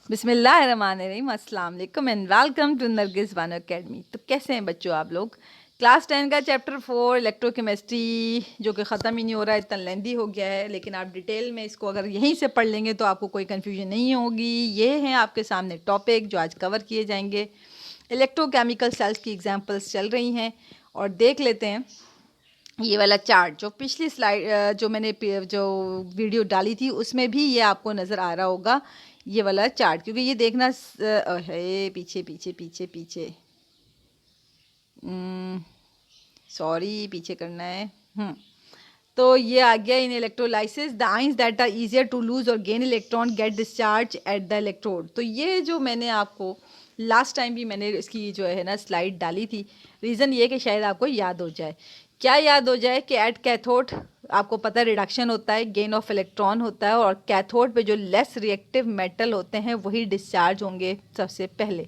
बिस्मिल्लाहिर्रहमानिर्रहीम, अस्सलाम वालेकुम and welcome to Nargis Bano academy. तो कैसे हैं बच्चों आप लोग? क्लास 10 का चैप्टर 4 इलेक्ट्रोकेमिस्ट्री जो कि ख़त्म ही नहीं हो रहा है, इतना लेंदी हो गया है, लेकिन आप डिटेल में इसको अगर यहीं से पढ़ लेंगे तो आपको कोई कन्फ्यूजन नहीं होगी। ये हैं आपके सामने टॉपिक जो आज कवर किए जाएंगे। इलेक्ट्रोकेमिकल सेल्स की एग्जाम्पल्स चल रही हैं और देख लेते हैं ये वाला चार्ट जो पिछली स्लाइड जो मैंने जो वीडियो डाली थी उसमें भी ये आपको नज़र आ रहा होगा, ये वाला चार्ट। क्योंकि ये देखना है पीछे पीछे पीछे पीछे सॉरी पीछे करना है। तो ये आ गया in electrolysis the ions that are easier to lose और gain electron get discharge at the electrode. तो ये जो मैंने आपको लास्ट टाइम भी मैंने इसकी जो है ना स्लाइड डाली थी, रीज़न ये कि शायद आपको याद हो जाए। क्या याद हो जाए कि एट कैथोड आपको पता है रिडक्शन होता है, गेन ऑफ इलेक्ट्रॉन होता है, और कैथोड पे जो लेस रिएक्टिव मेटल होते हैं वही डिस्चार्ज होंगे सबसे पहले।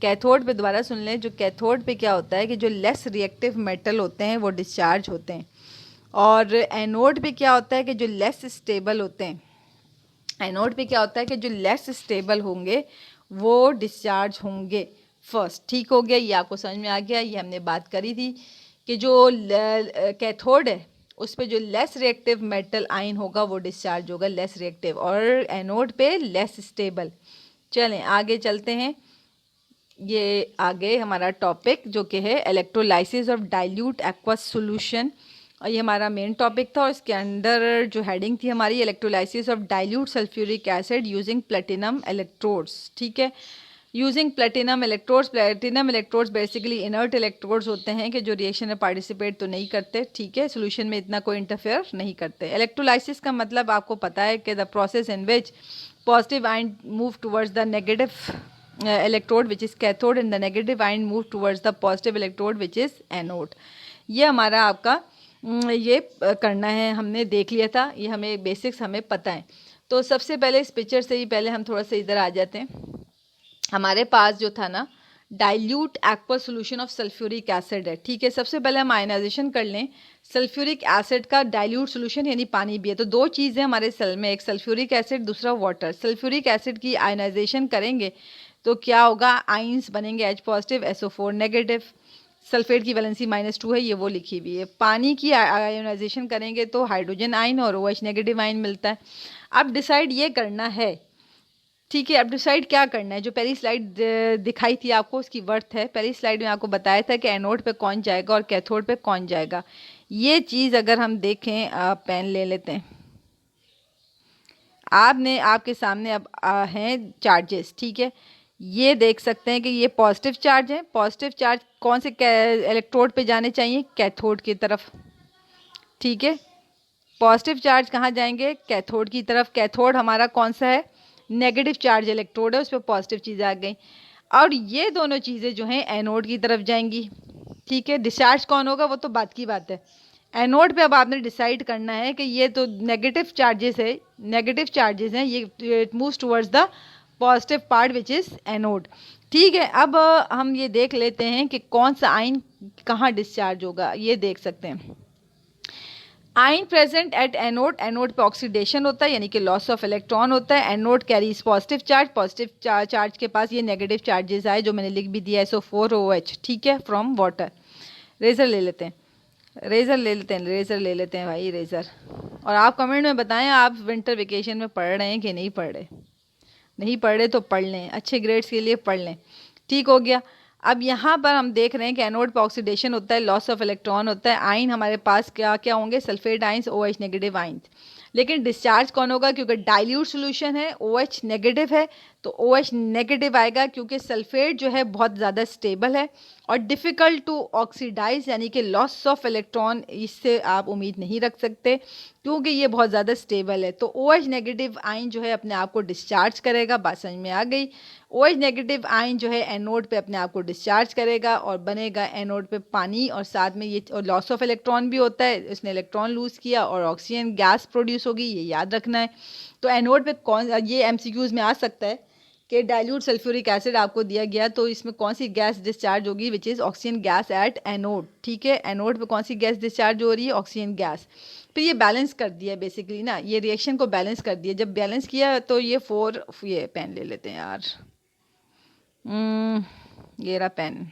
कैथोड पे दोबारा सुन लें, जो कैथोड पे क्या होता है कि जो लेस रिएक्टिव मेटल होते हैं वो डिस्चार्ज होते हैं, और एनोड पे क्या होता है कि जो लेस स्टेबल होते हैं, एनोड पे क्या होता है कि जो लेस स्टेबल होंगे वो डिस्चार्ज होंगे फर्स्ट। ठीक हो गया, ये आपको समझ में आ गया। ये हमने बात करी थी कि जो कैथोड है उस पे जो लेस रिएक्टिव मेटल आयन होगा वो डिस्चार्ज होगा, लेस रिएक्टिव, और एनोड पे लेस स्टेबल। चलें आगे चलते हैं। ये आगे हमारा टॉपिक जो कि है electrolysis of dilute aqueous solution, और ये हमारा मेन टॉपिक था। और इसके अंदर जो हेडिंग थी हमारी electrolysis of dilute sulphuric acid using platinum electrodes. ठीक है, using platinum electrodes. Platinum electrodes basically inert electrodes होते हैं कि जो रिएक्शन में पार्टिसिपेट तो नहीं करते, ठीक है, सोल्यूशन में इतना कोई इंटरफेयर नहीं करते। इलेक्ट्रोलाइसिस का मतलब आपको पता है कि the process in which positive ion move towards the negative electrode which is cathode and the negative ion move towards the positive electrode which is anode. ये हमारा आपका ये करना है, हमने देख लिया था, ये हमें बेसिक्स हमें पता है। तो सबसे पहले इस पिक्चर से ही पहले हम थोड़ा सा इधर आ जाते हैं। हमारे पास जो था ना dilute aqua solution of sulphuric acid है। ठीक है, सबसे पहले हम आयनाइजेशन कर लें। सल्फ्यूरिक एसिड का डाइल्यूट सॉल्यूशन यानी पानी भी है, तो दो चीज़ें हमारे सेल में, एक सल्फ्यूरिक एसिड, दूसरा वाटर। सल्फ्यूरिक एसिड की आयनाइजेशन करेंगे तो क्या होगा, आइंस बनेंगे H positive SO4 negative. Sulphate की वैलेंसी -2 है, ये वो लिखी हुई है। पानी की आयोनाइजेशन करेंगे तो हाइड्रोजन आयन और OH नेगेटिव आयन मिलता है। अब डिसाइड ये करना है, ठीक है, अब डिसाइड क्या करना है। जो पहली स्लाइड दिखाई थी आपको उसकी वर्थ है। पहली स्लाइड में आपको बताया था कि एनोड पे कौन जाएगा और कैथोड पे कौन जाएगा। ये चीज़ अगर हम देखें, आप पेन ले लेते हैं, आपने आपके सामने अब हैं चार्जेस। ठीक है, ये देख सकते हैं कि ये पॉजिटिव चार्ज है। पॉजिटिव चार्ज कौन से इलेक्ट्रोड पे जाने चाहिए, कैथोड की तरफ। ठीक है, पॉजिटिव चार्ज कहाँ जाएंगे, कैथोड की तरफ। कैथोड हमारा कौन सा है, नेगेटिव चार्ज इलेक्ट्रोड है, उस पर पॉजिटिव चीज़ आ गई। और ये दोनों चीज़ें जो हैं एनोड की तरफ जाएंगी। ठीक है, डिस्चार्ज कौन होगा वो तो बात की बात है। एनोड पे अब आपने डिसाइड करना है कि ये तो नेगेटिव चार्जेस है, नेगेटिव चार्जेस हैं, ये it moves towards the positive part which is anode. ठीक है, अब हम ये देख लेते हैं कि कौन सा आयन कहाँ डिस्चार्ज होगा। ये देख सकते हैं ion present at anode. Anode पे ऑक्सीडेशन होता है यानी कि लॉस ऑफ इलेक्ट्रॉन होता है। Anode carries positive charge, positive charge के पास ये नेगेटिव चार्जेस आए जो मैंने लिख भी दिया SO4 OH। ठीक है, फ्रॉम वाटर। रेजर ले लेते हैं, रेज़र ले लेते हैं, रेज़र ले लेते हैं भाई, रेज़र। और आप कमेंट में बताएं आप विंटर वेकेशन में पढ़ रहे हैं कि नहीं पढ़ रहे। नहीं पढ़ रहे तो पढ़ लें, अच्छे ग्रेड्स के लिए पढ़ लें। ठीक हो गया। अब यहाँ पर हम देख रहे हैं कि एनोड पर ऑक्सीडेशन होता है, लॉस ऑफ इलेक्ट्रॉन होता है। आयन हमारे पास क्या क्या होंगे, sulphate ions, OH negative ions. लेकिन डिस्चार्ज कौन होगा, क्योंकि डाइल्यूट सॉल्यूशन है, OH नेगेटिव है, तो OH नेगेटिव आएगा क्योंकि सल्फेट जो है बहुत ज़्यादा स्टेबल है और डिफ़िकल्ट टू ऑक्सीडाइज यानी कि लॉस ऑफ इलेक्ट्रॉन इससे आप उम्मीद नहीं रख सकते क्योंकि ये बहुत ज़्यादा स्टेबल है। तो OH नेगेटिव आयन जो है अपने आप को डिस्चार्ज करेगा, बात समझ में आ गई। OH नेगेटिव आयन जो है एनोड पे अपने आप को डिस्चार्ज करेगा और बनेगा एनोड पे पानी, और साथ में ये लॉस ऑफ इलेक्ट्रॉन भी होता है, इसने इलेक्ट्रॉन लूज़ किया और ऑक्सीजन गैस प्रोड्यूस होगी, ये याद रखना है। तो एनोड पे कौन, ये MCQs में आ सकता है कि डाइल्यूट सल्फ्यूरिक एसिड आपको दिया गया तो इसमें कौन सी गैस डिस्चार्ज होगी, which is oxygen gas at anode. ठीक है, एनोड पे कौन सी गैस डिस्चार्ज हो रही है, ऑक्सीजन गैस। फिर ये बैलेंस कर दिया बेसिकली ना, ये रिएक्शन को बैलेंस कर दिया। जब बैलेंस किया तो ये 4, ये पेन ले लेते हैं यार, ये रहा पेन।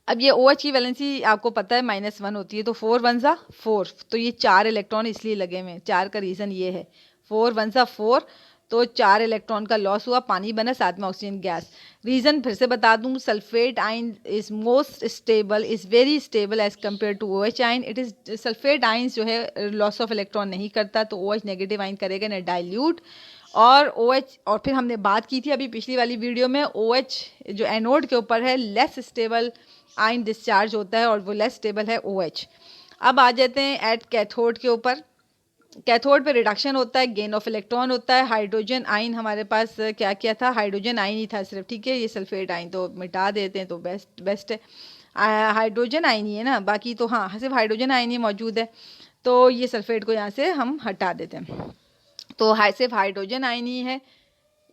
अब ये OH की वैलेंसी आपको पता है -1 होती है, तो 4 1 सा 4, तो ये 4 इलेक्ट्रॉन इसलिए लगे हुए हैं। 4 का रीज़न ये है, 4 1 सा 4, तो 4 इलेक्ट्रॉन का लॉस हुआ, पानी बना, साथ में ऑक्सीजन गैस। रीज़न फिर से बता दूं, sulphate ion is most stable, is very stable as compare to OH ion. It is sulphate ion जो है लॉस ऑफ इलेक्ट्रॉन नहीं करता, तो OH नेगेटिव आयन करेगा ना डाइल्यूट। और OH, और फिर हमने बात की थी अभी पिछली वाली वीडियो में, OH जो एनोड के ऊपर है लेस स्टेबल आयन डिस्चार्ज होता है, और वो लेस स्टेबल है OH। अब आ जाते हैं एट कैथोड के ऊपर। कैथोड पे रिडक्शन होता है, गेन ऑफ इलेक्ट्रॉन होता है। हाइड्रोजन आयन हमारे पास क्या क्या था, हाइड्रोजन आयन ही था सिर्फ, ठीक है। ये सल्फेट आयन तो मिटा देते हैं तो बेस्ट है, हाइड्रोजन आयन ही है ना, बाकी तो हाँ सिर्फ हाइड्रोजन आयन ही मौजूद है। तो ये सल्फेट को यहाँ से हम हटा देते हैं, तो सिर्फ हाइड्रोजन आयन ही है,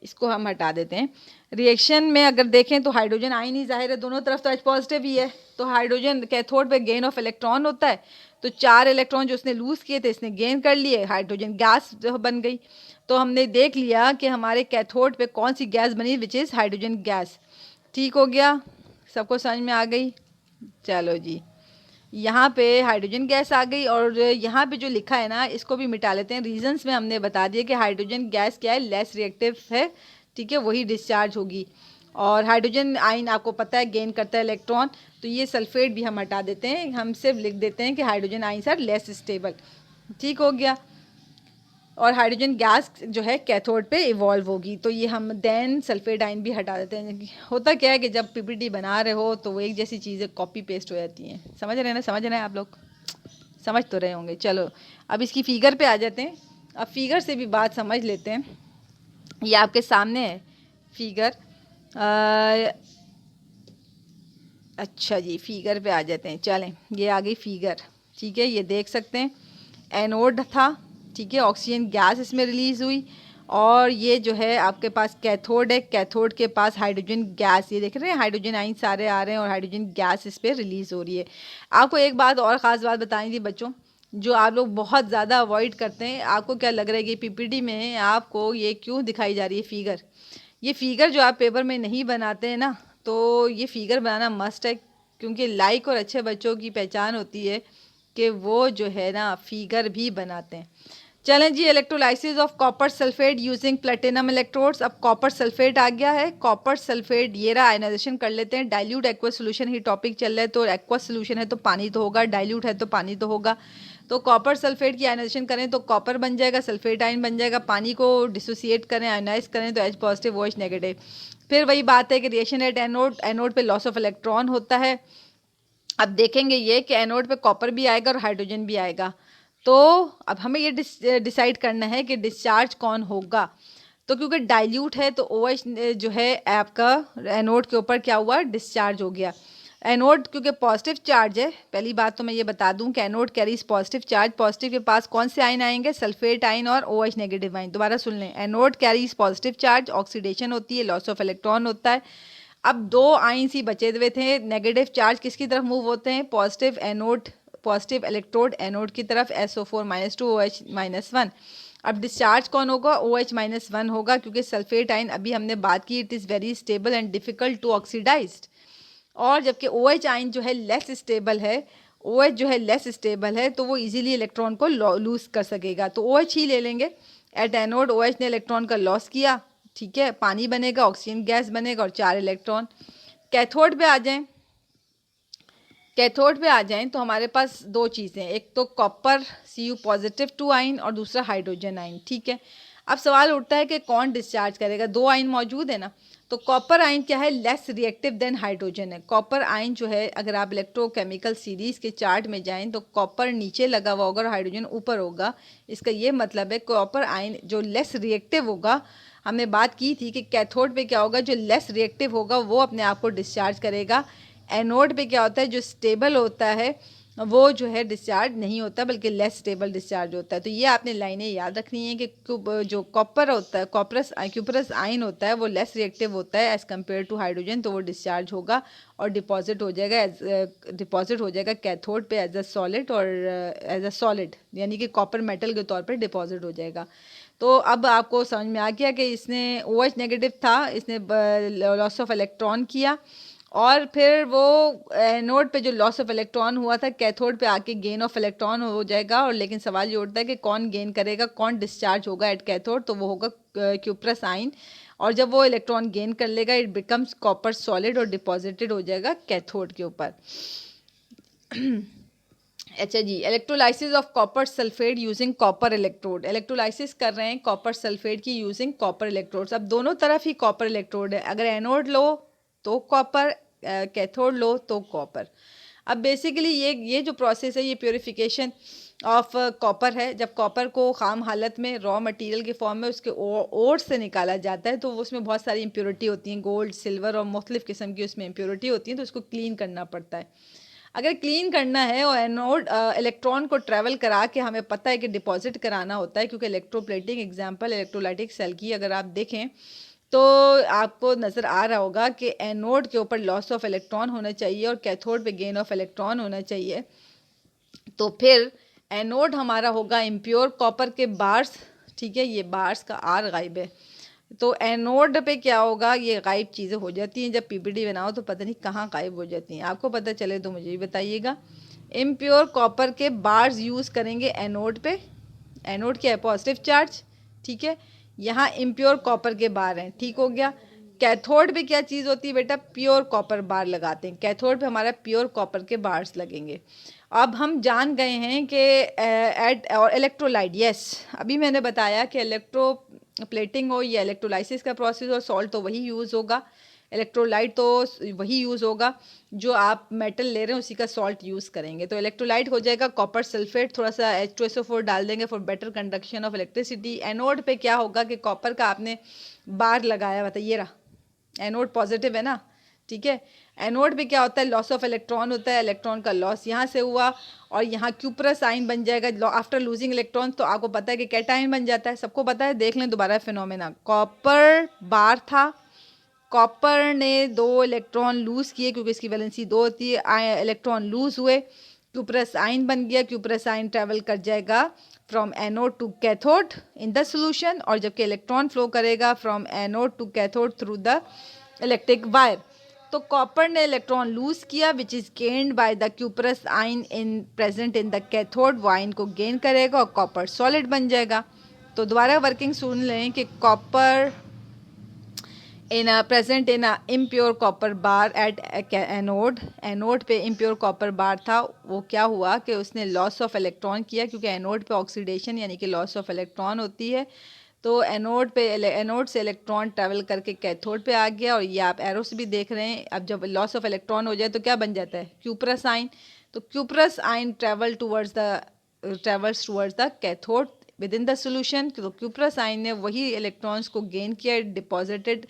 इसको हम हटा देते हैं। रिएक्शन में अगर देखें तो हाइड्रोजन आयन ही जाहिर है, दोनों तरफ तो H पॉजिटिव ही है, तो हाइड्रोजन कैथोड पे गेन ऑफ इलेक्ट्रॉन होता है, तो 4 इलेक्ट्रॉन जो उसने लूज़ किए थे इसने गेन कर लिए, हाइड्रोजन गैस जो बन गई। तो हमने देख लिया कि हमारे कैथोड पे कौन सी गैस बनी, विच इज़ हाइड्रोजन गैस। ठीक हो गया, सबको समझ में आ गई? चलो जी, यहाँ पे हाइड्रोजन गैस आ गई, और यहाँ पे जो लिखा है ना इसको भी मिटा लेते हैं। रीजंस में हमने बता दिया कि हाइड्रोजन गैस क्या है, लेस रिएक्टिव है, ठीक है, वही डिस्चार्ज होगी। और हाइड्रोजन आयन आपको पता है गेन करता है इलेक्ट्रॉन, तो ये सल्फेट भी हम हटा देते हैं, हम सिर्फ लिख देते हैं कि hydrogen ion are less stable. ठीक हो गया। और हाइड्रोजन गैस जो है कैथोड पे इवॉल्व होगी, तो ये हम देन सल्फेट आयन भी हटा देते हैं। होता क्या है कि जब PPT बना रहे हो तो वो एक जैसी चीज़ें कॉपी पेस्ट हो जाती हैं, समझ रहे हैं ना, समझ रहे हैं आप लोग, समझ तो रहे होंगे। चलो अब इसकी फिगर पे आ जाते हैं। अब फिगर से भी बात समझ लेते हैं, ये आपके सामने है फिगर। अच्छा जी, फिगर पे आ जाते हैं, चलें, ये आ गई फिगर, ठीक है। ये देख सकते हैं एनोड था, ठीक है, ऑक्सीजन गैस इसमें रिलीज़ हुई, और ये जो है आपके पास कैथोड है, कैथोड के पास हाइड्रोजन गैस, ये देख रहे हैं हाइड्रोजन आयन सारे आ रहे हैं, और हाइड्रोजन गैस इस पर रिलीज़ हो रही है। आपको एक बात और ख़ास बात बतानी थी बच्चों, जो आप लोग बहुत ज़्यादा अवॉइड करते हैं। आपको क्या लग रहा है कि PPT में आपको ये क्यों दिखाई जा रही है फिगर? ये फिगर जो आप पेपर में नहीं बनाते हैं ना, तो ये फिगर बनाना मस्ट है, क्योंकि लाइक और अच्छे बच्चों की पहचान होती है कि वो जो है ना फिगर भी बनाते हैं। चलें जी, electrolysis of copper sulphate using platinum electrodes. अब कॉपर सल्फेट आ गया है, कॉपर सल्फेट ये रहा, आयनाइजेशन कर लेते हैं। डाइल्यूट एक्वस सोल्यूशन ही टॉपिक चल रहा है, तो एक्वस सोल्यूशन है तो पानी तो होगा, डाइल्यूट है तो पानी तो होगा। तो कॉपर सल्फेट की आयनाइजेशन करें तो कॉपर बन जाएगा, सल्फेट आयन बन जाएगा। पानी को डिसोसिएट करें, आयनाइज करें तो H पॉजिटिव OH नेगेटिव। फिर वही बात है कि रिएक्शन एट एनोड, एनोड पे लॉस ऑफ इलेक्ट्रॉन होता है। अब देखेंगे ये कि एनोड पे कॉपर भी आएगा और हाइड्रोजन भी आएगा, तो अब हमें ये डिसाइड करना है कि डिस्चार्ज कौन होगा। तो क्योंकि डाइल्यूट है तो OH जो है आपका एनोड के ऊपर क्या हुआ, डिस्चार्ज हो गया। एनोड क्योंकि पॉजिटिव चार्ज है, पहली बात तो मैं ये बता दूं कि anode carries positive charge. Positive के पास कौन से आयन आएंगे, सल्फेट आयन और OH नेगेटिव आयन। दोबारा सुन लें, anode carries positive charge, oxidation होती है, लॉस ऑफ इलेक्ट्रॉन होता है। अब 2 आयन ही बचे हुए थे, नेगेटिव चार्ज किसकी तरफ मूव होते हैं, positive anode, positive electrode anode की तरफ, SO4 -2 OH -1। अब डिस्चार्ज कौन होगा, OH -1 होगा, क्योंकि सल्फेट आयन अभी हमने बात की, it is very stable and difficult to oxidised. और जबकि OH आयन जो है लेस स्टेबल है, OH जो है लेस स्टेबल है, तो वो इजीली इलेक्ट्रॉन को लूज कर सकेगा, तो OH ही ले लेंगे। एट एनोड OH ने इलेक्ट्रॉन का लॉस किया, ठीक है, पानी बनेगा, ऑक्सीजन गैस बनेगा और 4 इलेक्ट्रॉन। कैथोड पे आ जाएं, कैथोड पे आ जाएं तो हमारे पास 2 चीज़ें, एक तो कॉपर Cu पॉजिटिव 2 आयन और दूसरा हाइड्रोजन आयन, ठीक है। अब सवाल उठता है कि कौन डिस्चार्ज करेगा, 2 आयन मौजूद है ना, तो कॉपर आयन क्या है, लेस रिएक्टिव देन हाइड्रोजन है। कॉपर आयन जो है, अगर आप इलेक्ट्रोकेमिकल सीरीज़ के चार्ट में जाएं तो कॉपर नीचे लगा हुआ होगा और हाइड्रोजन ऊपर होगा। इसका ये मतलब है कॉपर आयन जो लेस रिएक्टिव होगा, हमने बात की थी कि कैथोड पे क्या होगा, जो लेस रिएक्टिव होगा वो अपने आप को डिस्चार्ज करेगा। एनोड पे क्या होता है, जो स्टेबल होता है वो जो है डिस्चार्ज नहीं होता, बल्कि लेस स्टेबल डिस्चार्ज होता है। तो ये आपने लाइनें याद रखनी है कि जो कॉपर होता है, क्यूपरस आयन होता है, वो लेस रिएक्टिव होता है एज़ कम्पेयर टू हाइड्रोजन। तो वो डिस्चार्ज होगा और डिपॉजिट हो जाएगा कैथोड पे एज अ सॉलिड, और एज अ सॉलिड यानी कि कॉपर मेटल के तौर पर डिपॉजिट हो जाएगा। तो अब आपको समझ में आ गया कि इसने OH नेगेटिव था, इसने लॉस ऑफ इलेक्ट्रॉन किया, और फिर वो एनोड पे जो लॉस ऑफ इलेक्ट्रॉन हुआ था कैथोड पे आके गेन ऑफ इलेक्ट्रॉन हो जाएगा। और लेकिन सवाल ये उठता है कि कौन गेन करेगा, कौन डिस्चार्ज होगा एट कैथोड, तो वो होगा क्यूप्रस आयन। और जब वो इलेक्ट्रॉन गेन कर लेगा इट बिकम्स कॉपर सॉलिड और डिपॉजिटेड हो जाएगा कैथोड के ऊपर। अच्छा जी, electrolysis of copper sulphate using copper electrode. Electrolysis कर रहे हैं कॉपर सल्फेट की यूजिंग कॉपर इलेक्ट्रोड्स। अब दोनों तरफ ही कॉपर इलेक्ट्रोड है, अगर एनोड लो तो कॉपर, कैथोड लो तो कॉपर। अब बेसिकली ये जो प्रोसेस है ये प्योरिफिकेशन ऑफ कॉपर है। जब कॉपर को खाम हालत में रॉ मटेरियल के फॉर्म में उसके ओर से निकाला जाता है तो उसमें बहुत सारी इम्प्योरिटी होती हैं, गोल्ड, सिल्वर और मुख्तलिफ़ किस्म की उसमें इम्प्योरिटी होती हैं, तो उसको क्लीन करना पड़ता है। अगर क्लीन करना है और एनोड इलेक्ट्रॉन को ट्रैवल करा के हमें पता है कि डिपॉजिट कराना होता है, क्योंकि इलेक्ट्रोप्लेटिंग एग्जांपल इलेक्ट्रोलाइटिक सेल की अगर आप देखें तो आपको नज़र आ रहा होगा कि एनोड के ऊपर लॉस ऑफ इलेक्ट्रॉन होना चाहिए और कैथोड पे गेन ऑफ इलेक्ट्रॉन होना चाहिए। तो फिर एनोड हमारा होगा इम्प्योर कॉपर के बार्स, ठीक है, ये बार्स का आर गायब है। तो एनोड पे क्या होगा, ये गायब चीज़ें हो जाती हैं। जब पीपीटी बनाओ तो पता नहीं कहाँ गायब हो जाती हैं, आपको पता चले तो मुझे भी बताइएगा। इम्प्योर कॉपर के बार्स यूज़ करेंगे एनोड पे। एनोड क्या है, पॉजिटिव चार्ज, ठीक है। यहाँ इम्प्योर कॉपर के बार हैं, ठीक हो गया। कैथोड पे क्या चीज़ होती है बेटा, प्योर कॉपर बार लगाते हैं। कैथोड पे हमारा प्योर कॉपर के बार्स लगेंगे। अब हम जान गए हैं कि और इलेक्ट्रोलाइट, यस, अभी मैंने बताया कि इलेक्ट्रो प्लेटिंग हो या इलेक्ट्रोलाइसिस का प्रोसेस हो, सॉल्ट तो वही यूज़ होगा, इलेक्ट्रोलाइट तो वही यूज़ होगा, जो आप मेटल ले रहे हैं उसी का सॉल्ट यूज़ करेंगे। तो इलेक्ट्रोलाइट हो जाएगा कॉपर सल्फेट, थोड़ा सा H2SO4 डाल देंगे for better conduction of electricity. Anode पे क्या होगा कि कॉपर का आपने बार लगाया हुआ था, ये रहा एनोड, पॉजिटिव है ना, ठीक है। एनोड पे क्या होता है, लॉस ऑफ इलेक्ट्रॉन होता है, इलेक्ट्रॉन का लॉस यहाँ से हुआ और यहाँ क्यूपरस आयन बन जाएगा आफ्टर लूजिंग इलेक्ट्रॉन। तो आपको पता है कि कैटायन बन जाता है, सबको पता है, देख लें दोबारा फिनोमेना। कॉपर बार था, कॉपर ने 2 इलेक्ट्रॉन लूज़ किए क्योंकि इसकी वैलेंसी 2 होती है, इलेक्ट्रॉन लूज़ हुए, क्यूपरस आयन बन गया। क्यूपरस आयन ट्रैवल कर जाएगा from anode to cathode in the solution, और जबकि इलेक्ट्रॉन फ्लो करेगा from anode to cathode through the electric wire. तो कॉपर ने इलेक्ट्रॉन लूज किया which is gained by the cuprous ion in present in the cathode, वो ion को gain करेगा और कॉपर सॉलिड बन जाएगा। तो दोबारा वर्किंग सुन लें कि copper in present in impure copper bar at anode पे इम्प्योर कॉपर बार था, वो क्या हुआ कि उसने लॉस ऑफ इलेक्ट्रॉन किया, क्योंकि एनोड पे ऑक्सीडेशन यानी कि लॉस ऑफ इलेक्ट्रॉन होती है। तो एनोड से इलेक्ट्रॉन ट्रैवल करके कैथोड पे आ गया, और ये आप एरो से भी देख रहे हैं। अब जब लॉस ऑफ इलेक्ट्रॉन हो जाए तो क्या बन जाता है, क्यूपरस आयन। तो cuprous ion travels towards the cathode with in the solution. तो क्यूपरस आयन ने वही इलेक्ट्रॉन्स को गेन किया, deposited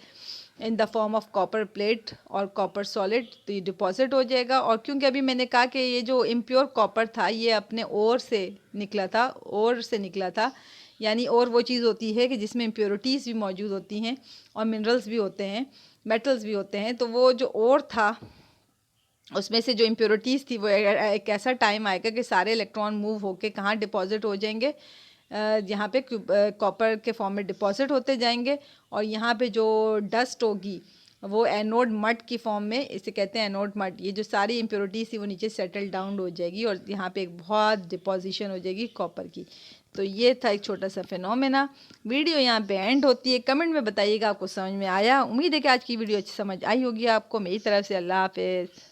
in the form of copper plate और कॉपर सॉलिड, तो ये डिपॉजिट हो जाएगा। और क्योंकि अभी मैंने कहा कि ये जो इम्प्योर कॉपर था ये अपने ओर से निकला था, यानी और वो चीज़ होती है कि जिसमें इम्प्योरिटीज़ भी मौजूद होती हैं और मिनरल्स भी होते हैं, मेटल्स भी होते हैं। तो वो जो और था उसमें से जो इम्प्योरिटीज़ थी वो एक ऐसा टाइम आएगा कि सारे इलेक्ट्रॉन मूव होके कहाँ डिपॉजिट हो जाएंगे, यहाँ पे कॉपर के फॉर्म में डिपॉजिट होते जाएंगे, और यहाँ पे जो डस्ट होगी वो एनोड मड की फॉर्म में, इसे कहते हैं एनोड मड। ये जो सारी इम्प्योरिटीज़ थी वो नीचे सेटल डाउन हो जाएगी और यहाँ पे एक बहुत डिपोजिशन हो जाएगी कॉपर की। तो ये था एक छोटा सा फिनोमेना। वीडियो यहाँ पे एंड होती है। कमेंट में बताइएगा आपको समझ में आया। उम्मीद है कि आज की वीडियो अच्छी समझ आई होगी आपको। मेरी तरफ से अल्लाह हाफिज़।